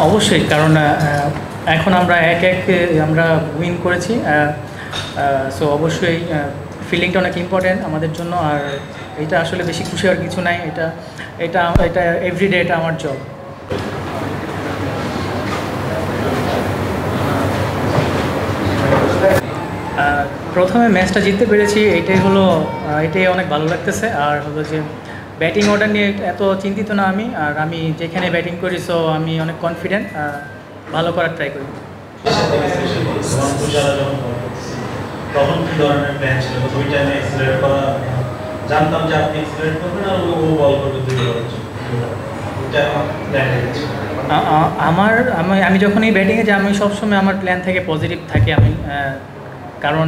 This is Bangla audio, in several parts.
অবশ্যই, কারণ এখন আমরা এক এক আমরা উইন করেছি। সো অবশ্যই ফিলিংটা অনেক ইম্পর্ট্যান্ট আমাদের জন্য। আর এটা আসলে বেশি খুশি হওয়ার কিছু নাই। এটা এটা এটা এভরিডে এটা আমার জব। প্রথমে ম্যাচটা জিততে পেরেছি, এটাই অনেক ভালো লাগতেছে। আর হলো যে ব্যাটিং অর্ডার নিয়ে এত চিন্তিত না আমি। আর আমি যেখানে ব্যাটিং করি, সো আমি অনেক কনফিডেন্ট, ভালো করার ট্রাই করি। তখন কি ধরনের প্ল্যান ছিল? ওই টাইমে এক্সিলারেট করা, জানতাম যে আপনি এক্সিলারেট করবেন আর ও বল করবে দুই বলের জন্য, এটা প্ল্যান রেখেছিল? আমি যখনই ব্যাটিংয়ে যাই, আমি সবসময় আমার প্ল্যান থেকে পজিটিভ থাকি আমি, কারণ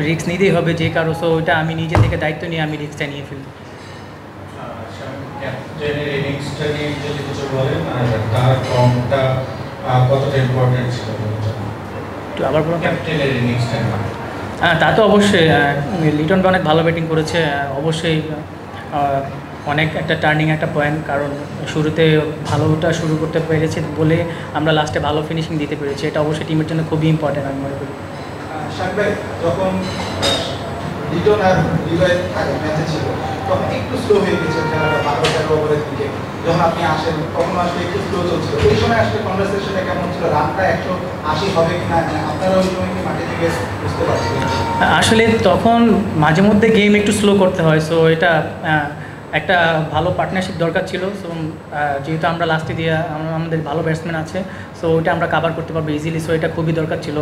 রিস্ক নিতেই হবে যে কারো। সো ওইটা আমি নিজে থেকে দায়িত্ব নিয়ে আমি রিস্কটা নিয়ে ফেলি। ক্যাপ্টেনের ইনিংসটা নিয়ে যদি কিছু বলেন, তার ফর্মটা কতটা ইম্পর্টেন্ট ছিল? তো আবার বলুন। ক্যাপ্টেনের ইনিংসটা হ্যাঁ, তা তো অবশ্যই। লিটন অনেক ভালো ব্যাটিং করেছে, অবশ্যই অনেক একটা টার্নিং একটা পয়েন্ট। কারণ শুরুতে ভালোটা শুরু করতে পেরেছে বলে আমরা লাস্টে ভালো ফিনিশিং দিতে পেরেছি। এটা অবশ্যই টিমের জন্য খুবই ইম্পর্টেন্ট আমি মনে করি। যখন লিটন আর লিভার ম্যাচে ছিল, তখন একটু স্লো হয়ে গেছে খেলাটা 12-13 ওভারের দিকে। যখন আপনি আসেন তখন আসলে একটু স্লো চলছিল। ওই সময় আসলে কনভারসেশনটা কেমন ছিল? রানটা 180 হবে কিনা, আপনারা ওই সময় কি মাঠে থেকে বুঝতে পারছিলেন? আসলে তখন মাঝে মধ্যে গেম একটু স্লো করতে হয়। সো এটা একটা ভালো পার্টনারশিপ দরকার ছিল। সো যেহেতু আমরা লাস্টে দিয়ে আমাদের ভালো ব্যাটসম্যান আছে, সো ওইটা আমরা কাভার করতে পারবো ইজিলি। সো এটা খুবই দরকার ছিল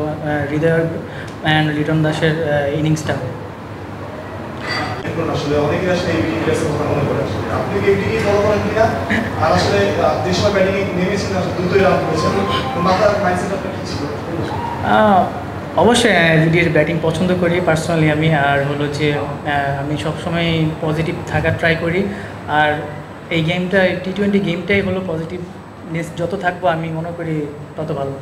হৃদয় অ্যান্ড লিটন দাসের ইনিংসটা। আসলে অনেকে আসলে এই ইন্টারেস্টের কথা মনে করে, আপনি কি এটিকে ফলো করেন কিনা? আর আসলে যে সময় ব্যাটিংয়ে নেমেছেন আসলে দ্রুতই রান করেছেন, মাথার মাইন্ডসেট আপনার কী ছিল? অবশ্যই ভিডিওর ব্যাটিং পছন্দ করি পার্সোনালি আমি। আর হলো যে আমি সবসময় পজিটিভ থাকার ট্রাই করি। আর এই গেমটা T20 গেমটাই হলো পজিটিভনেস যত থাকবো আমি মনে করি তত ভালো।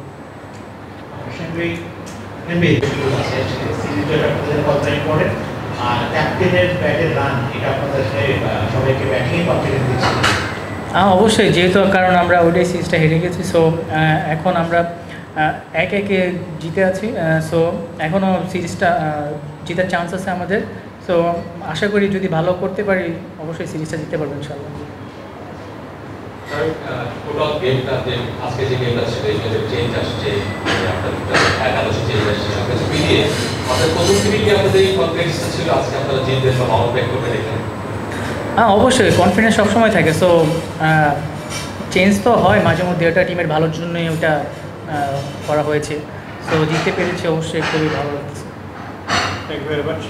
আর ক্যাপ্টেনের ব্যাটের রান, এটা আপনাদের সবাইকে ব্যাটিংয়ে কনফিডেন্স দিচ্ছে? অবশ্যই, যেহেতু কারণ আমরা ওডিআই সিরিজটা হেরে গেছি। সো এখন আমরা একে জিতে আছি। সো এখনও সিরিজটা জেতার চান্স আছে আমাদের। সো আশা করি যদি ভালো করতে পারি অবশ্যই সিরিজটা জিততে পারবো ইনশাআল্লাহ। টোটাল গেমটাতে আজকে যে গেমটা সেটা চেঞ্জ আসছে, আপনাদের একাদশে চেঞ্জ আসছে, সব কিছু মিলিয়ে আমাদের প্রথম থেকে কি আমাদের এই কনফিডেন্সটা ছিল আজকে আপনারা জিতবেন বা বাউন্স ব্যাক করবেন এখানে? অবশ্যই কনফিডেন্স সবসময় থাকে। সো চেঞ্জ তো হয় মাঝে মধ্যে, ওটা টিমের ভালোর জন্যই ওটা করা হয়েছে। সো জিততে পেরেছি অবশ্যই খুবই ভালো লাগছে। Thank you very much.